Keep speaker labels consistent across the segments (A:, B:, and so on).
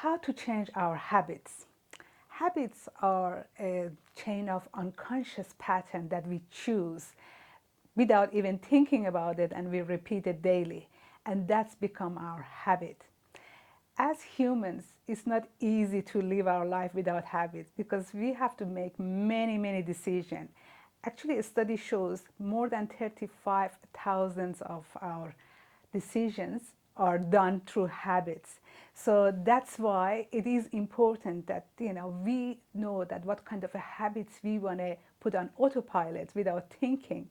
A: How to change our habits. Habits are a chain of unconscious pattern that we choose without even thinking about it, and we repeat it daily, and that's become our habit. As humans, it's not easy to live our life without habits because we have to make many decisions. Actually, a study shows more than 35,000 of our decisions are done through habits. So that's why it is important that we know that what kind of a habits we want to put on autopilot without thinking.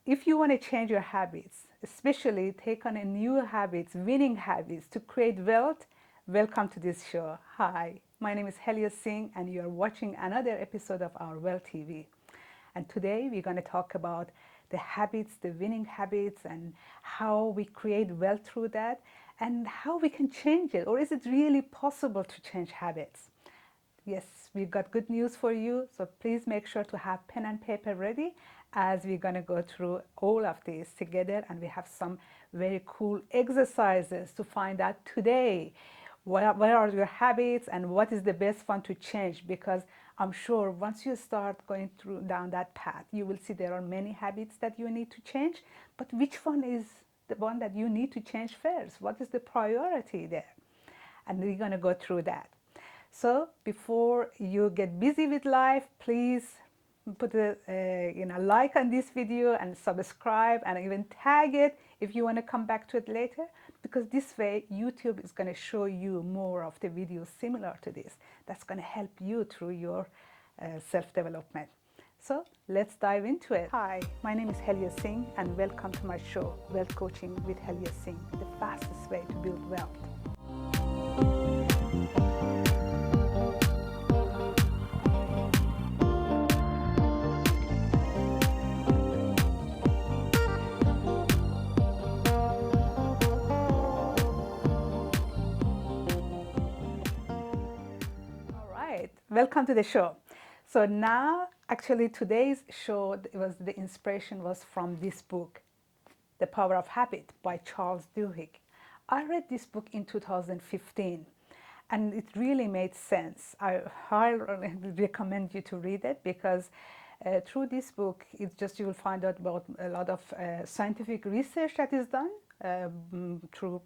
A: If you want to change your habits, especially take on a new habits, winning habits to create wealth, welcome to this show. Hi, my name is Helia Singh and you are watching another episode of our Wealth TV. And today we're going to talk about the habits, the winning habits, and how we create wealth through that, and how we can change it, or is it really possible to change habits? Yes, we've got good news for you, so please make sure to have pen and paper ready as we're going to go through all of these together, and we have some very cool exercises to find out today what are your habits and what is the best one to change, because I'm sure once you start going through down that path, you will see there are many habits that you need to change, but which one is the one that you need to change first? What is the priority there? And we're going to go through that. So before you get busy with life, please put a like on this video and subscribe, and even tag it if you want to come back to it later, because this way YouTube is going to show you more of the videos similar to this. That's going to help you through your self-development. So let's dive into it. Hi, my name is Helia Singh and welcome to my show, Wealth Coaching with Helia Singh, the fastest way to build wealth. Welcome to the show. So now, actually, today's show the inspiration was from this book, The Power of Habit by Charles Duhigg. I read this book in 2015, and it really made sense. I highly recommend you to read it because through this book, it's just you will find out about a lot of scientific research that is done through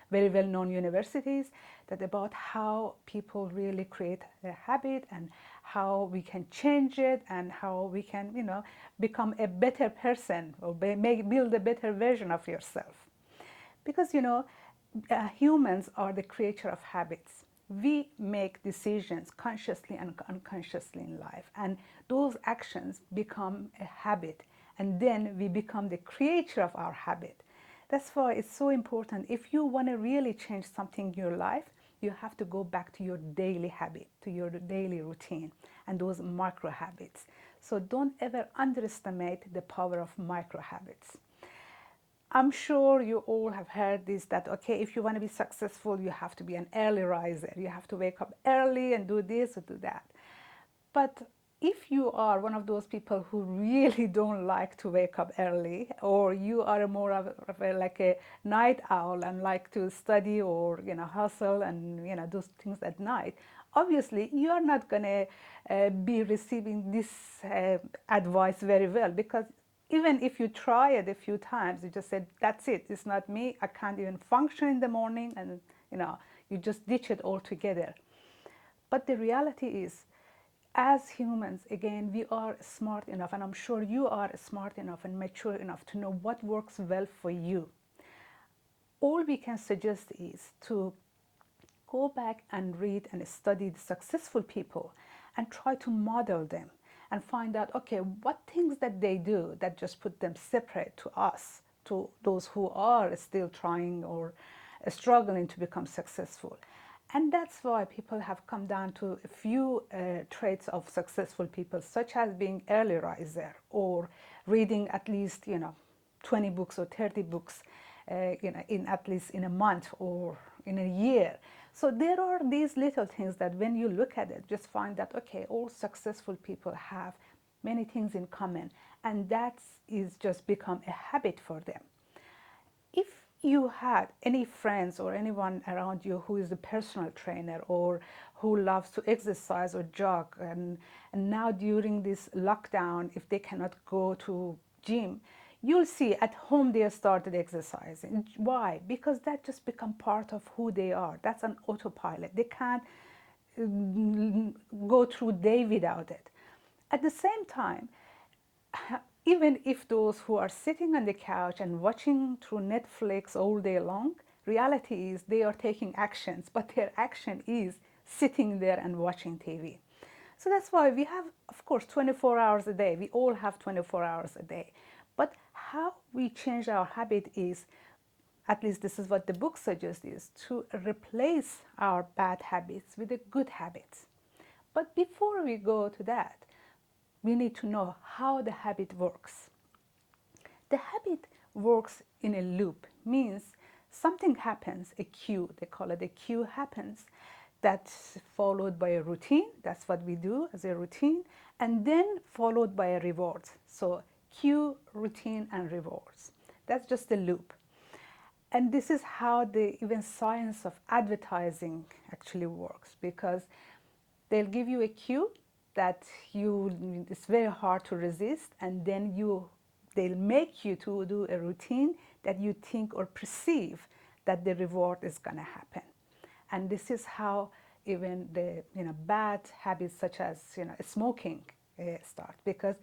A: very well-known universities, that about how people really create a habit and how we can change it and how we can become a better person or build a better version of yourself. Because humans are the creator of habits. We make decisions consciously and unconsciously in life, and those actions become a habit, and then we become the creator of our habit. That's why it's so important. If you want to really change something in your life, you have to go back to your daily habit, to your daily routine, and those micro habits. So don't ever underestimate the power of micro habits. I'm sure you all have heard this, that okay, if you want to be successful, you have to be an early riser. You have to wake up early and do this or do that. But if you are one of those people who really don't like to wake up early, or you are more of like a night owl and like to study or hustle and do things at night, obviously you are not going to be receiving this advice very well, because even if you try it a few times, you just said, that's it, it's not me, I can't even function in the morning, and you just ditch it altogether. But the reality is, as humans, again, we are smart enough, and I'm sure you are smart enough and mature enough to know what works well for you. All we can suggest is to go back and read and study the successful people and try to model them and find out, okay, what things that they do that just put them separate to us, to those who are still trying or struggling to become successful. And that's why people have come down to a few traits of successful people, such as being early riser or reading at least 20 books or 30 books in at least in a month or in a year. So there are these little things that when you look at it, just find that okay, all successful people have many things in common, and that is just become a habit for them. If you had any friends or anyone around you who is a personal trainer or who loves to exercise or jog, and now during this lockdown, if they cannot go to gym, you'll see at home they have started exercising. Why? Because that just become part of who they are. That's an autopilot. They can't go through day without it. At the same time, even if those who are sitting on the couch and watching through Netflix all day long, reality is they are taking actions, but their action is sitting there and watching TV. So that's why we have, of course, 24 hours a day. We all have 24 hours a day. But how we change our habit is, at least this is what the book suggests, is to replace our bad habits with the good habits. But before we go to that, we need to know how the habit works. The habit works in a loop, means something happens, a cue, they call it a cue happens, that's followed by a routine, that's what we do as a routine, and then followed by a reward. So cue, routine, and rewards. That's just a loop. And this is how the even science of advertising actually works, because they'll give you a cue that it's very hard to resist, and then they'll make you to do a routine that you think or perceive that the reward is going to happen. And this is how even the bad habits such as smoking start, because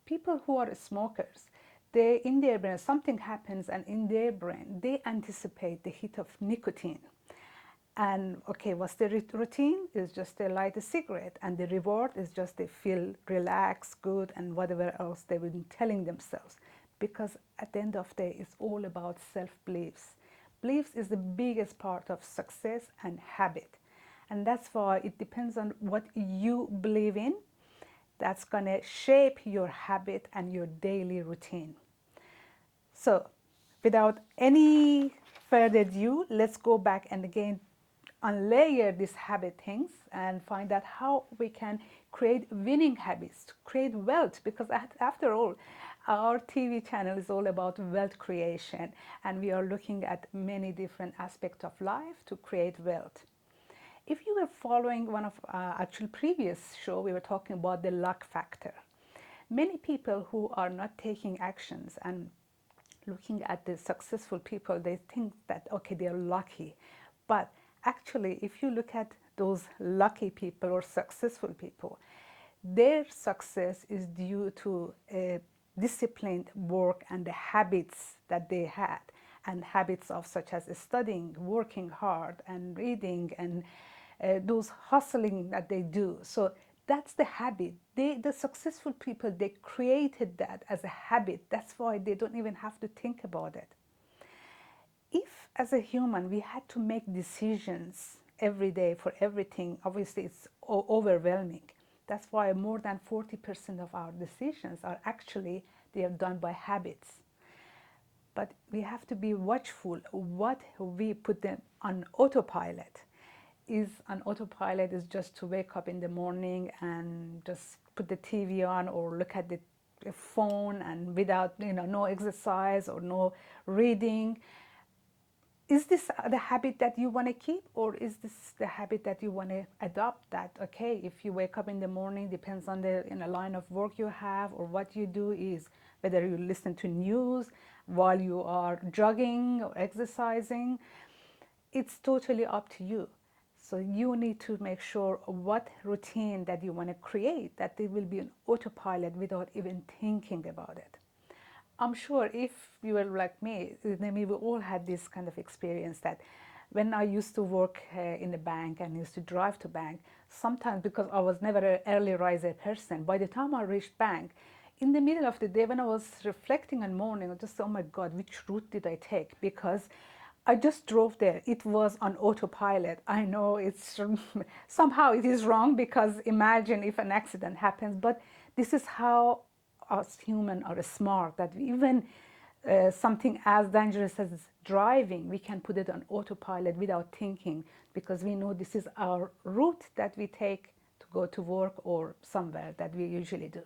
A: people who are smokers, they in their brain something happens, and in their brain they anticipate the hit of nicotine. And okay, what's the routine? Is just they light a cigarette, and the reward is just they feel relaxed, good, and whatever else they've been telling themselves. Because at the end of the day, it's all about self-beliefs. Beliefs is the biggest part of success and habit. And that's why it depends on what you believe in. That's going to shape your habit and your daily routine. So without any further ado, let's go back and again unlayer these habit things and find out how we can create winning habits, to create wealth, because after all, our TV channel is all about wealth creation, and we are looking at many different aspects of life to create wealth. If you were following one of our actual previous show, we were talking about the luck factor. Many people who are not taking actions and looking at the successful people, they think that, okay, they're lucky. But actually, if you look at those lucky people or successful people, their success is due to disciplined work and the habits that they had, and habits of such as studying, working hard, and reading, and those hustling that they do. So that's the habit. The successful people, they created that as a habit. That's why they don't even have to think about it. If as a human we had to make decisions every day for everything, obviously it's overwhelming. That's why more than 40% of our decisions are actually, they are done by habits. But we have to be watchful what we put them on autopilot. Is an autopilot is just to wake up in the morning and just put the TV on or look at the phone, and without no exercise or no reading. Is this the habit that you want to keep, or is this the habit that you want to adopt? That okay, if you wake up in the morning, depends on the line of work you have or what you do, is whether you listen to news while you are jogging or exercising. It's totally up to you. So you need to make sure what routine that you want to create, that it will be an autopilot without even thinking about it. I'm sure if you were like me, maybe we all had this kind of experience that when I used to work in the bank and used to drive to bank, sometimes because I was never an early riser person, by the time I reached bank, in the middle of the day when I was reflecting on morning, I just oh my God, which route did I take? Because I just drove there. It was on autopilot. I know it's somehow it is wrong, because imagine if an accident happens, but this is how us humans are smart, that even something as dangerous as driving, we can put it on autopilot without thinking, because we know this is our route that we take to go to work or somewhere that we usually do.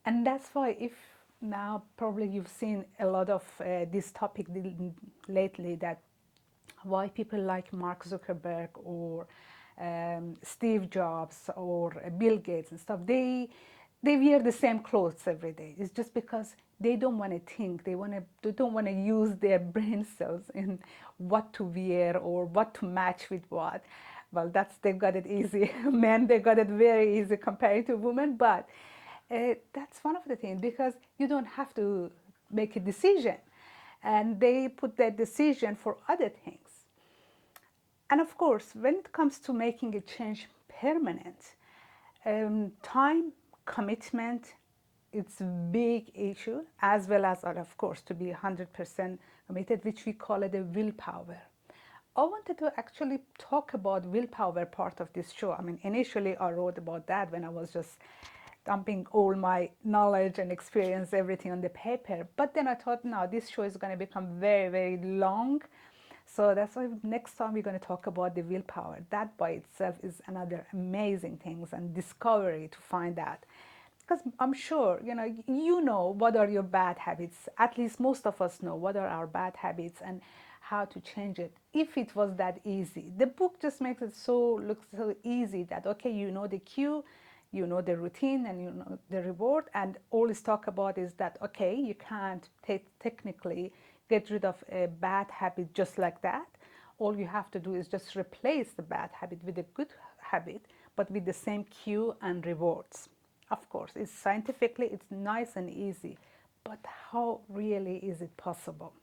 A: And that's why if Now, probably you've seen a lot of this topic lately, that why people like Mark Zuckerberg or Steve Jobs or Bill Gates and stuff, they wear the same clothes every day. It's just because they don't want to think. They don't want to use their brain cells in what to wear or what to match with what. Well, they've got it easy. Men, they got it very easy compared to women, but that's one of the things, because you don't have to make a decision, and they put that decision for other things. And of course, when it comes to making a change permanent, time, commitment, it's a big issue, as well as, of course, to be 100% committed, which we call it a willpower. I wanted to actually talk about willpower part of this show. I mean, initially I wrote about that when I was just dumping all my knowledge and experience, everything on the paper. But then I thought, no, this show is going to become very, very long. So that's why next time we're going to talk about the willpower. That by itself is another amazing things and discovery to find out. Because I'm sure, you know what are your bad habits. At least most of us know what are our bad habits and how to change it. If it was that easy, the book just makes it look so easy that, okay, you know the cue, you know the routine, and you know the reward, and all it's talk about is that, okay, you can't technically get rid of a bad habit just like that. All you have to do is just replace the bad habit with a good habit, but with the same cue and rewards. Of course, it's scientifically, it's nice and easy, but how really is it possible?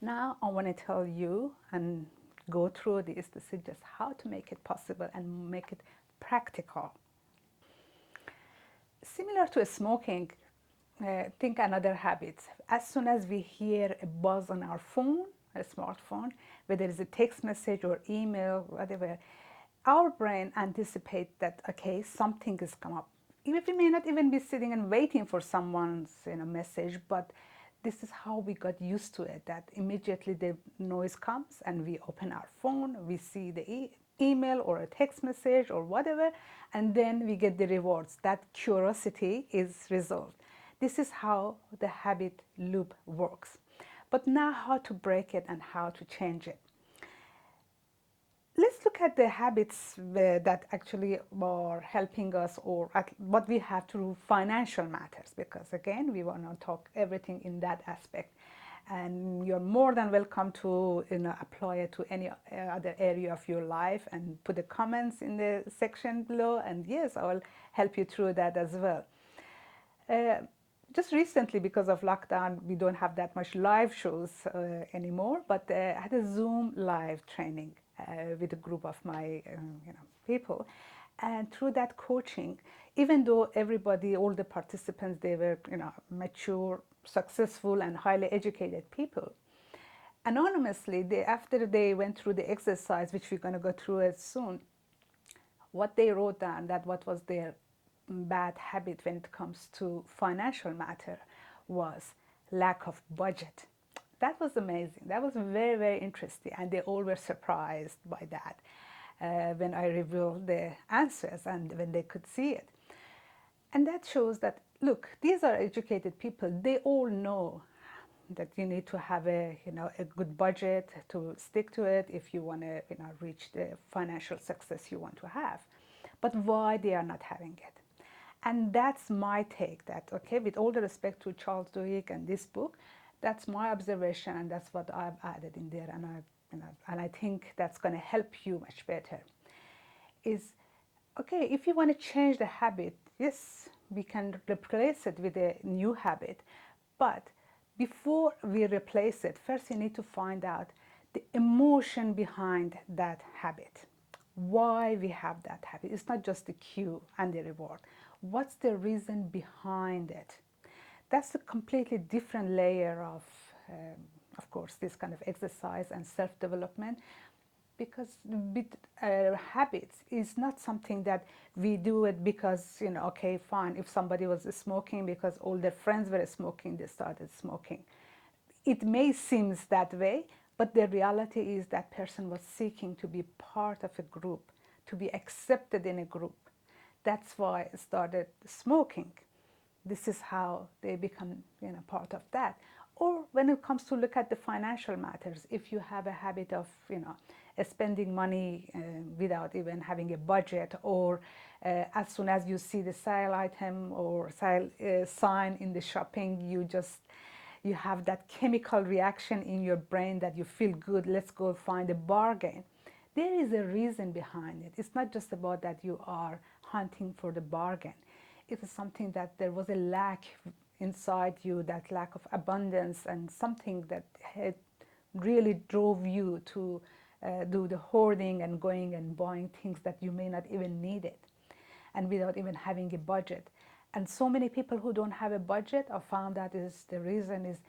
A: Now I want to tell you and go through this to see just how to make it possible and make it practical. Similar to smoking, think another habit. As soon as we hear a buzz on our phone, a smartphone, whether it's a text message or email, whatever, our brain anticipates that, okay, something has come up. Even we may not even be sitting and waiting for someone's message, but this is how we got used to it, that immediately the noise comes and we open our phone, we see the email or a text message or whatever, and then we get the rewards. That curiosity is resolved. This is how the habit loop works. But now how to break it and how to change it. Let's look at the habits that actually are helping us, or at what we have through financial matters, because again, we want to talk everything in that aspect. And you're more than welcome to apply it to any other area of your life and put the comments in the section below. And yes, I will help you through that as well. Just recently, because of lockdown, we don't have that much live shows anymore, but I had a Zoom live training with a group of my people. And through that coaching, even though everybody, all the participants, they were mature, successful, and highly educated people, anonymously, after they went through the exercise, which we're going to go through it soon, what they wrote down, that what was their bad habit when it comes to financial matter, was lack of budget. That was amazing. That was very, very interesting, and they all were surprised by that when I revealed the answers and when they could see it. And that shows that, look, these are educated people. They all know that you need to have a good budget to stick to it if you want to reach the financial success you want to have. But why they are not having it? And that's my take, that, okay, with all the respect to Charles Duhigg and this book, that's my observation, and that's what I've added in there, and I think that's going to help you much better. Is, okay, if you want to change the habit, yes, we can replace it with a new habit, but before we replace it, first you need to find out the emotion behind that habit. Why we have that habit. It's not just the cue and the reward. What's the reason behind it? That's a completely different layer of course, this kind of exercise and self-development, because with habits is not something that we do it because, okay, fine, if somebody was smoking because all their friends were smoking, they started smoking. It may seem that way, but the reality is that person was seeking to be part of a group, to be accepted in a group. That's why I started smoking. this is how they become, part of that. Or when it comes to look at the financial matters, if you have a habit of, spending money without even having a budget, or as soon as you see the sale item or sale sign in the shopping, you have that chemical reaction in your brain that you feel good, let's go find a bargain. There is a reason behind it. It's not just about that you are hunting for the bargain. It is something that there was a lack inside you, that lack of abundance, and something that had really drove you to do the hoarding and going and buying things that you may not even need it, and without even having a budget. And so many people who don't have a budget, I found that is the reason is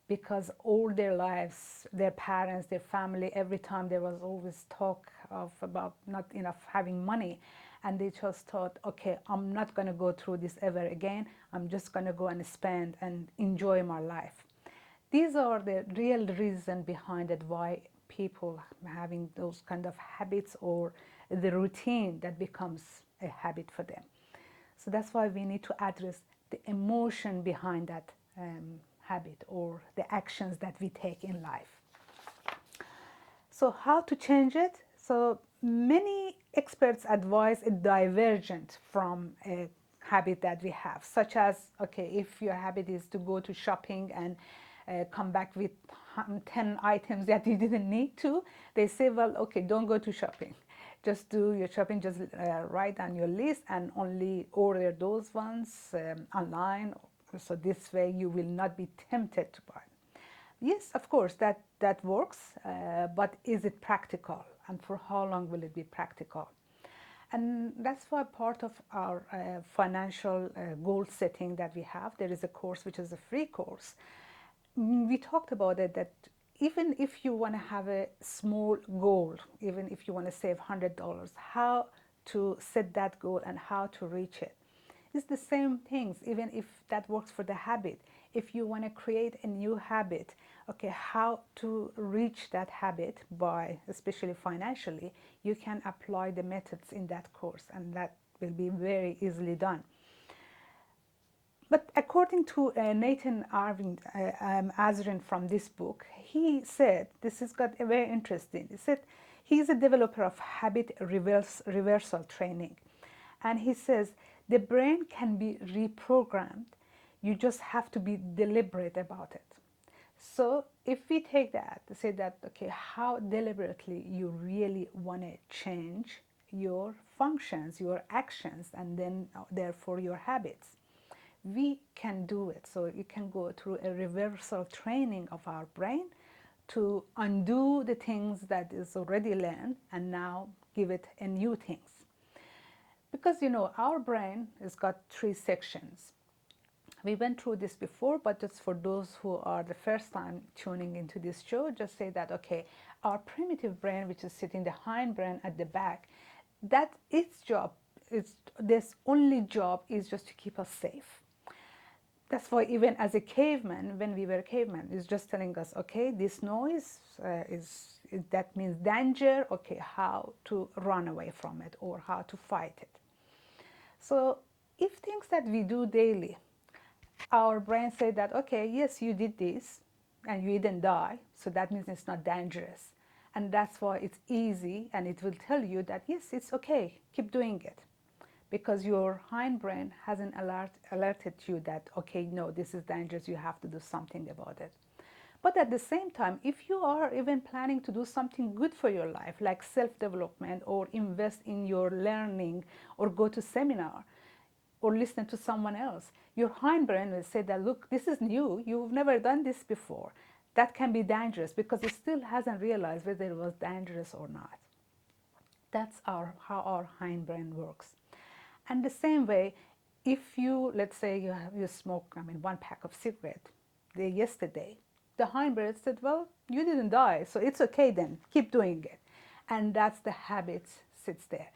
A: because all their lives, their parents, their family, every time there was always talk of about not enough having money, and they just thought, okay, I'm not going to go through this ever again. I'm just going to go and spend and enjoy my life. These are the real reason behind it, why people having those kind of habits, or the routine that becomes a habit for them. So that's why we need to address the emotion behind that habit, or the actions that we take in life. So how to change it? So many experts advise a divergent from a habit that we have, such as, okay, if your habit is to go to shopping and come back with 10 items that you didn't need to, they say, well, okay, don't go to shopping. Just do your shopping, just write on your list and only order those ones online. So this way you will not be tempted to buy. Yes, of course, that works, but is it practical? And for how long will it be practical? And that's why part of our financial goal setting that we have, there is a course which is a free course. We talked about it, that even if you want to have a small goal, even if you want to save $100, how to set that goal and how to reach it. It's the same things, even if that works for the habit. If you want to create a new habit, okay, how to reach that habit by, especially financially, you can apply the methods in that course, and that will be very easily done. But according to Nathan Azrin from this book, he said, this has got a very interesting, he said he's a developer of habit reversal training. And he says the brain can be reprogrammed. You just have to be deliberate about it. So if we take that, say that, okay, how deliberately you really want to change your functions, your actions, and then therefore your habits, we can do it. So you can go through a reversal training of our brain to undo the things that is already learned and now give it a new things. Because our brain has got 3 sections. We went through this before, but just for those who are the first time tuning into this show, just say that, okay, our primitive brain, which is sitting the hindbrain at the back, that its job is, this only job is just to keep us safe. That's why even as a caveman, when we were cavemen, it's just telling us, okay, this noise that means danger, okay, how to run away from it or how to fight it. So if things that we do daily, our brain say that, okay, yes, you did this and you didn't die, so that means it's not dangerous. And that's why it's easy, and it will tell you that, yes, it's okay, keep doing it. Because your hindbrain hasn't alerted you that, okay, no, this is dangerous, you have to do something about it. But at the same time, if you are even planning to do something good for your life, like self-development, or invest in your learning, or go to seminar, or listen to someone else, your hindbrain will say that, look, this is new, you've never done this before. That can be dangerous because it still hasn't realized whether it was dangerous or not. That's how our hindbrain works. And the same way, if you, let's say you smoke, 1 pack of cigarette yesterday, the hindbrain said, well, you didn't die, so it's okay then, keep doing it. And that's the habit sits there.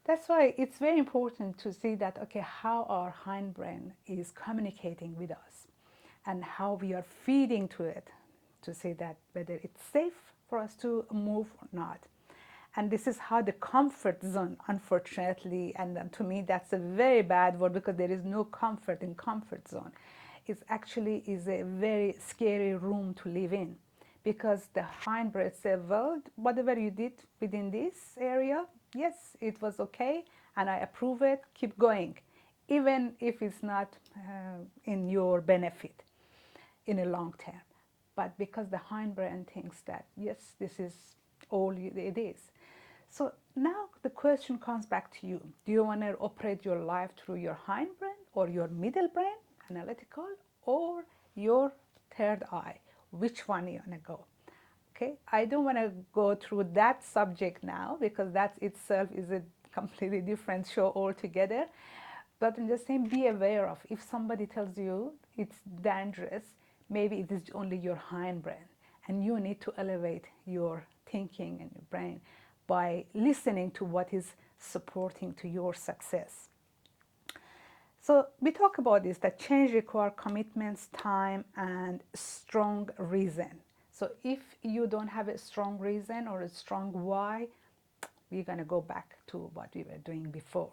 A: That's why it's very important to see that, okay, how our hindbrain is communicating with us and how we are feeding to it to see that whether it's safe for us to move or not. And this is how the comfort zone, unfortunately, and to me that's a very bad word because there is no comfort in comfort zone. It actually is a very scary room to live in, because the hindbrain says, well, whatever you did within this area, yes, it was okay, and I approve it, keep going, even if it's not in your benefit in a long term. But because the hindbrain thinks that, yes, this is all it is. So now the question comes back to you. Do you want to operate your life through your hindbrain or your middle brain, analytical, or your third eye? Which one you want to go? Okay, I don't want to go through that subject now because that itself is a completely different show altogether. But I'm just saying, be aware of if somebody tells you it's dangerous, maybe it is only your hindbrain, and you need to elevate your thinking and your brain by listening to what is supporting to your success. So we talk about this, that change requires commitments, time, and strong reason. So if you don't have a strong reason or a strong why, we're going to go back to what we were doing before.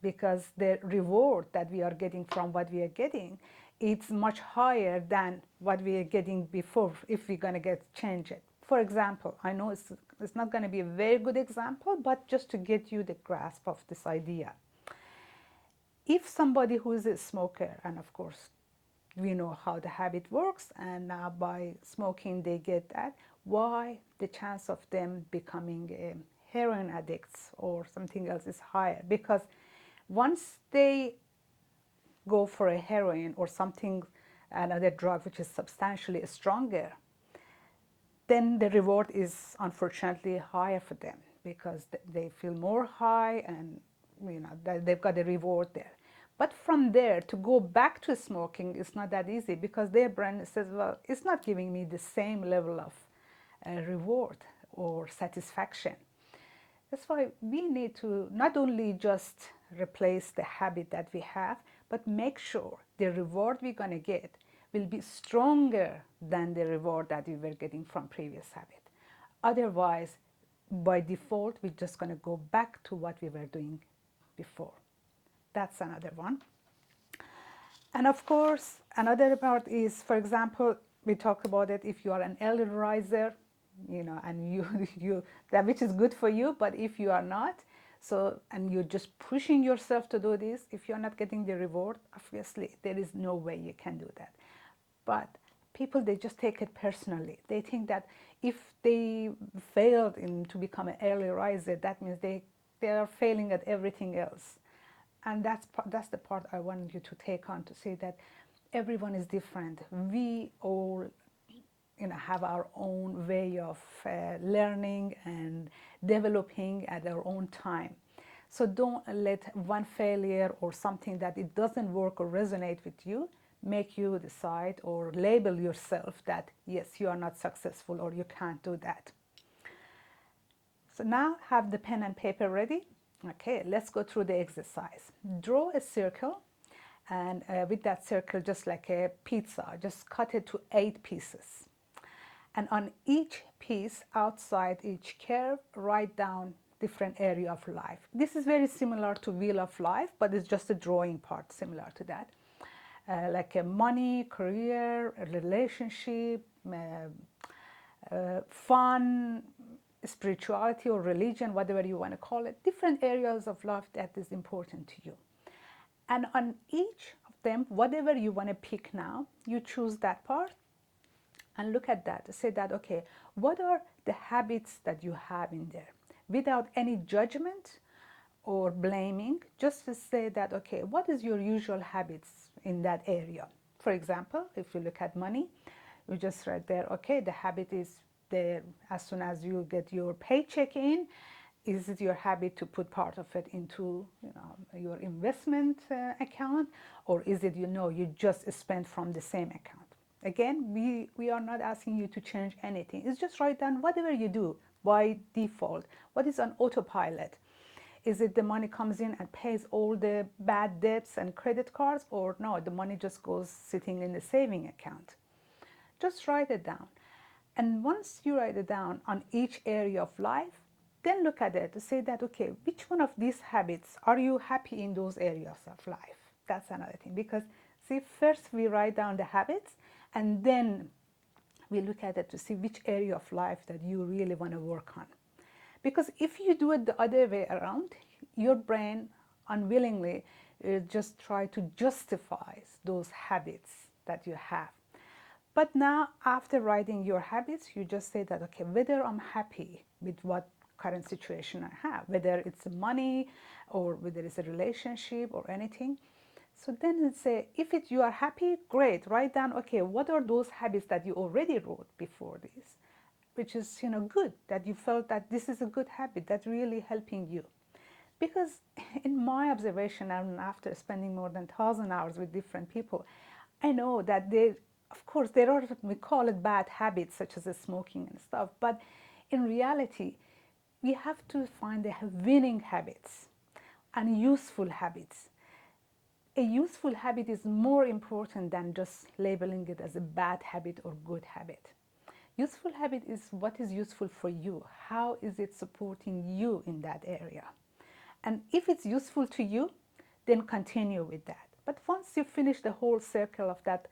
A: Because the reward that we are getting from what we are getting, it's much higher than what we are getting before if we're going to change it. For example, I know it's not going to be a very good example, but just to get you the grasp of this idea. If somebody who is a smoker, and of course we know how the habit works, and now by smoking they get that, why the chance of them becoming heroin addicts or something else is higher? Because once they go for a heroin or something, another drug which is substantially stronger, then the reward is unfortunately higher for them because they feel more high, and they've got a reward there. But from there to go back to smoking is not that easy, because their brain says, well, it's not giving me the same level of reward or satisfaction. That's why we need to not only just replace the habit that we have, but make sure the reward we're going to get will be stronger than the reward that we were getting from previous habit. Otherwise, by default, we're just going to go back to what we were doing before. That's another one. And of course, another part is, for example, we talk about it if you are an early riser, and you that which is good for you, but if you are not, so, and you're just pushing yourself to do this, if you're not getting the reward, obviously there is no way you can do that. But people, they just take it personally. They think that if they failed to become an early riser, that means they are failing at everything else. And that's the part I want you to take on, to say that everyone is different. We all have our own way of learning and developing at our own time. So don't let one failure or something that it doesn't work or resonate with you make you decide or label yourself that, yes, you are not successful or you can't do that. So now have the pen and paper ready. Okay, let's go through the exercise. Draw a circle, and with that circle, just like a pizza, just cut it to 8 pieces. And on each piece, outside each curve, write down different area of life. This is very similar to Wheel of Life, but it's just a drawing part similar to that. Like money, career, relationship, fun, spirituality or religion, whatever you want to call it, different areas of life that is important to you. And on each of them, whatever you want to pick now, you choose that part and look at that. Say that, okay, what are the habits that you have in there? Without any judgment or blaming, just to say that, okay, what is your usual habits in that area? For example, if you look at money, you just write there, okay, the habit is there as soon as you get your paycheck in. Is it your habit to put part of it into your investment account, or is it you just spend from the same account? Again, we are not asking you to change anything. It's just write down whatever you do by default. What is on autopilot? Is it the money comes in and pays all the bad debts and credit cards, or no, the money just goes sitting in the saving account? Just write it down. And once you write it down on each area of life, Then look at it to say that, okay, which one of these habits are you happy in those areas of life? That's another thing. Because see, first we write down the habits, and then we look at it to see which area of life that you really want to work on. Because if you do it the other way around, your brain unwillingly just try to justify those habits that you have. But now, after writing your habits, you just say that, okay, whether I'm happy with what current situation I have, whether it's money or whether it's a relationship or anything. So then it's say, if you are happy, great, write down, okay, what are those habits that you already wrote before this, which is, good, that you felt that this is a good habit that's really helping you. Because in my observation, and after spending more than 1,000 hours with different people, I know that of course, there are, we call it bad habits such as the smoking and stuff, but in reality, we have to find the winning habits and useful habits. A useful habit is more important than just labeling it as a bad habit or good habit. Useful habit is what is useful for you. How is it supporting you in that area? And if it's useful to you, then continue with that. But once you finish the whole circle of that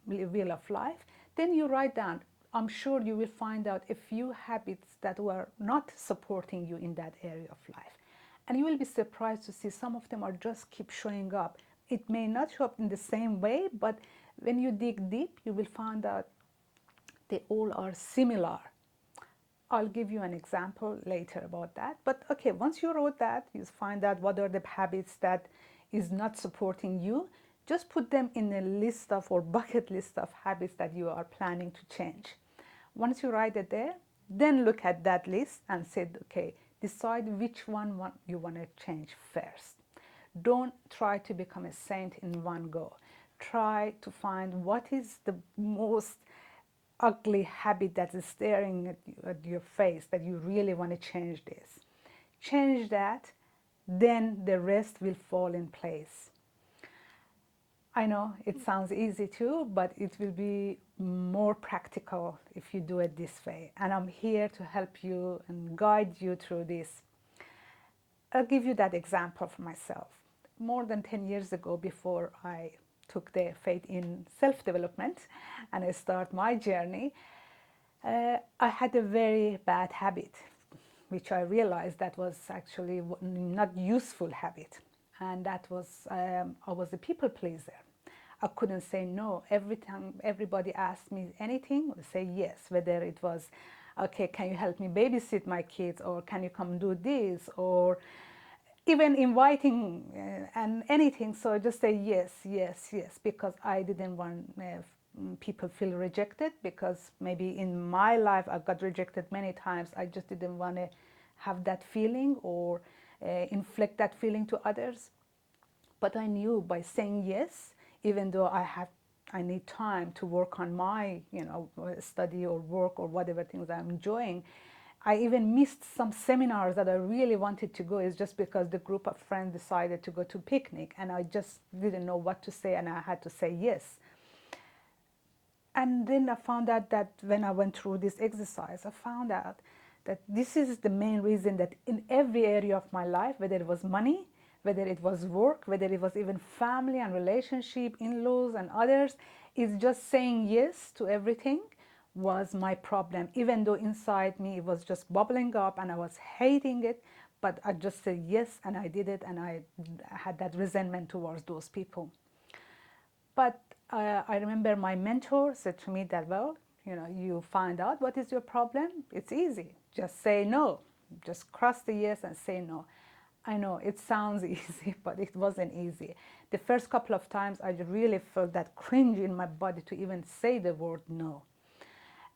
A: wheel of life, then you write down, I'm sure you will find out a few habits that were not supporting you in that area of life. And you will be surprised to see some of them are just keep showing up. It may not show up in the same way, but when you dig deep, you will find out they all are similar. I'll give you an example later about that. But okay, once you wrote that, you find out what are the habits that is not supporting you. Just put them in a list of or bucket list of habits that you are planning to change. Once you write it there, then look at that list and say, okay, decide which one you want to change first. Don't try to become a saint in one go. Try to find what is the most ugly habit that is staring at your face that you really want to change this. Change that, then the rest will fall in place. I know it sounds easy too, but it will be more practical if you do it this way. And I'm here to help you and guide you through this. I'll give you that example for myself. More than 10 years ago, before I took the faith in self-development and I start my journey, I had a very bad habit, which I realized that was actually not useful habit. And that was, I was a people pleaser. I couldn't say no. Every time everybody asked me anything, I would say yes, whether it was, okay, can you help me babysit my kids, or can you come do this, or even inviting and anything. So I just say yes, yes, yes, because I didn't want people feel rejected, because maybe in my life I got rejected many times. I just didn't want to have that feeling or inflict that feeling to others. But I knew by saying yes, even though I need time to work on my study or work or whatever things I'm enjoying. I even missed some seminars that I really wanted to go. It's just because the group of friends decided to go to picnic and I just didn't know what to say and I had to say yes. And then I found out that when I went through this exercise, I found out that this is the main reason that in every area of my life, whether it was money, whether it was work, whether it was even family and relationship, in-laws and others, is just saying yes to everything was my problem. Even though inside me it was just bubbling up and I was hating it, but I just said yes and I did it, and I had that resentment towards those people. But I remember my mentor said to me that, well, you find out what is your problem, it's easy. Just say no. Just cross the yes and say no. I know it sounds easy, but it wasn't easy. The first couple of times I really felt that cringe in my body to even say the word no.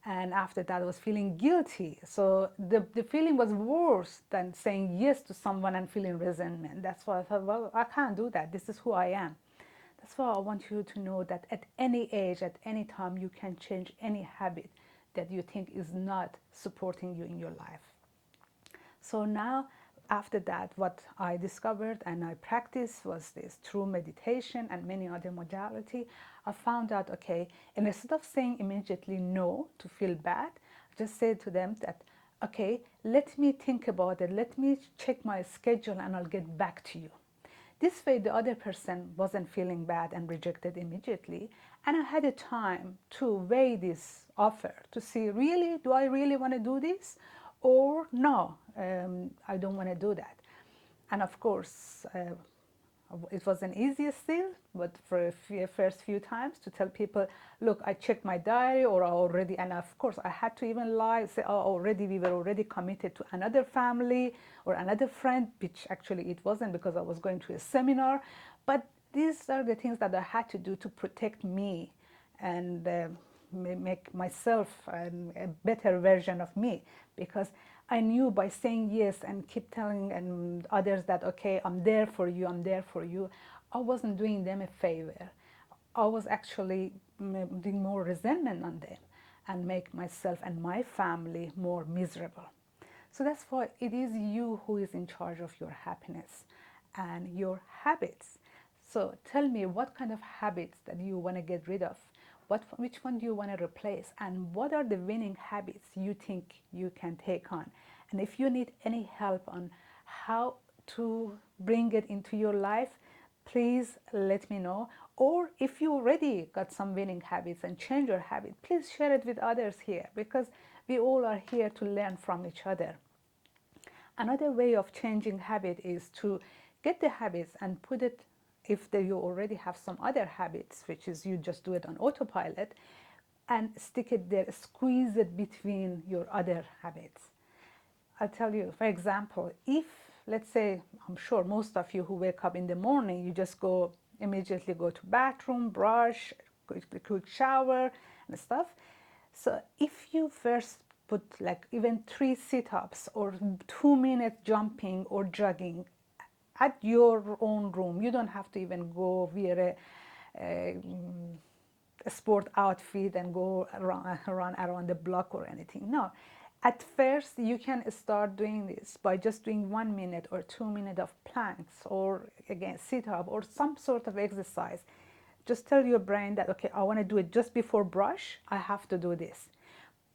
A: And after that I was feeling guilty. So the feeling was worse than saying yes to someone and feeling resentment. That's why I thought, well, I can't do that. This is who I am. That's why I want you to know that at any age, at any time, you can change any habit that you think is not supporting you in your life. So now, after that, what I discovered and I practiced was this through meditation and many other modality. I found out, okay, and instead of saying immediately no to feel bad, I just said to them that okay, let me think about it, let me check my schedule and I'll get back to you. This way, the other person wasn't feeling bad and rejected immediately. And I had a time to weigh this offer to see, really, do I really want to do this? Or no, I don't want to do that. And of course, it wasn't easy still, but for first few times to tell people, look, I checked my diary, or I already, and of course I had to even lie, say, oh, already we were already committed to another family or another friend, which actually it wasn't, because I was going to a seminar. But these are the things that I had to do to protect me and make myself a better version of me, because I knew by saying yes and keep telling and others that, okay, I'm there for you, I'm there for you, I wasn't doing them a favor. I was actually doing more resentment on them and make myself and my family more miserable. So that's why it is you who is in charge of your happiness and your habits. So tell me, what kind of habits that you want to get rid of? Which one do you want to replace? And what are the winning habits you think you can take on? And if you need any help on how to bring it into your life, please let me know. Or if you already got some winning habits and change your habit, please share it with others here, because we all are here to learn from each other. Another way of changing habit is to get the habits and put it, if you already have some other habits, which is you just do it on autopilot, and stick it there, squeeze it between your other habits. I'll tell you, for example, if, let's say, I'm sure most of you who wake up in the morning, you just immediately go to bathroom, brush, quick shower and stuff. So if you first put like even 3 sit-ups or 2-minute jumping or jogging at your own room, you don't have to even go wear a sport outfit and go run around the block or anything. No. At first, you can start doing this by just doing 1 minute or 2 minutes of planks, or again, sit up or some sort of exercise. Just tell your brain that, okay, I want to do it just before brush, I have to do this.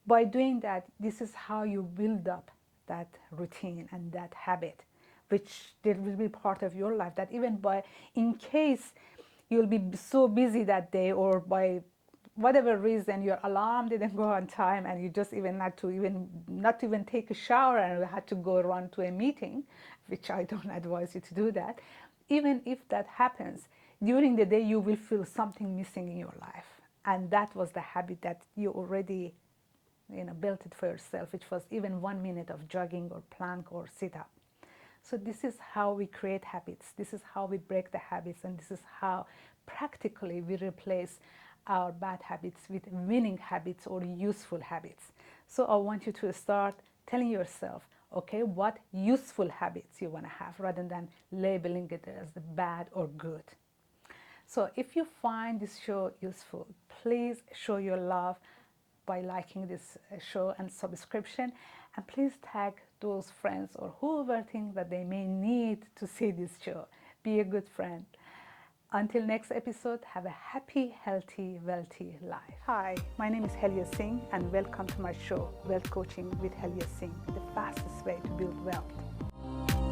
A: By doing that, this is how you build up that routine and that habit, which there will be part of your life, that even in case you'll be so busy that day, or by whatever reason your alarm didn't go on time and you just even had to not even take a shower and you had to go run to a meeting, which I don't advise you to do that. Even if that happens, during the day you will feel something missing in your life. And that was the habit that you already built it for yourself, which was even 1 minute of jogging or plank or sit up. So this is how we create habits. This is how we break the habits, and this is how practically we replace our bad habits with winning habits or useful habits. So I want you to start telling yourself, okay, what useful habits you want to have, rather than labeling it as bad or good. So if you find this show useful, please show your love by liking this show and subscription, and please tag those friends or whoever think that they may need to see this show. Be a good friend. Until next episode, have a happy, healthy, wealthy life. Hi, my name is Helia Singh, and welcome to my show, Wealth Coaching with Helia Singh, the fastest way to build wealth.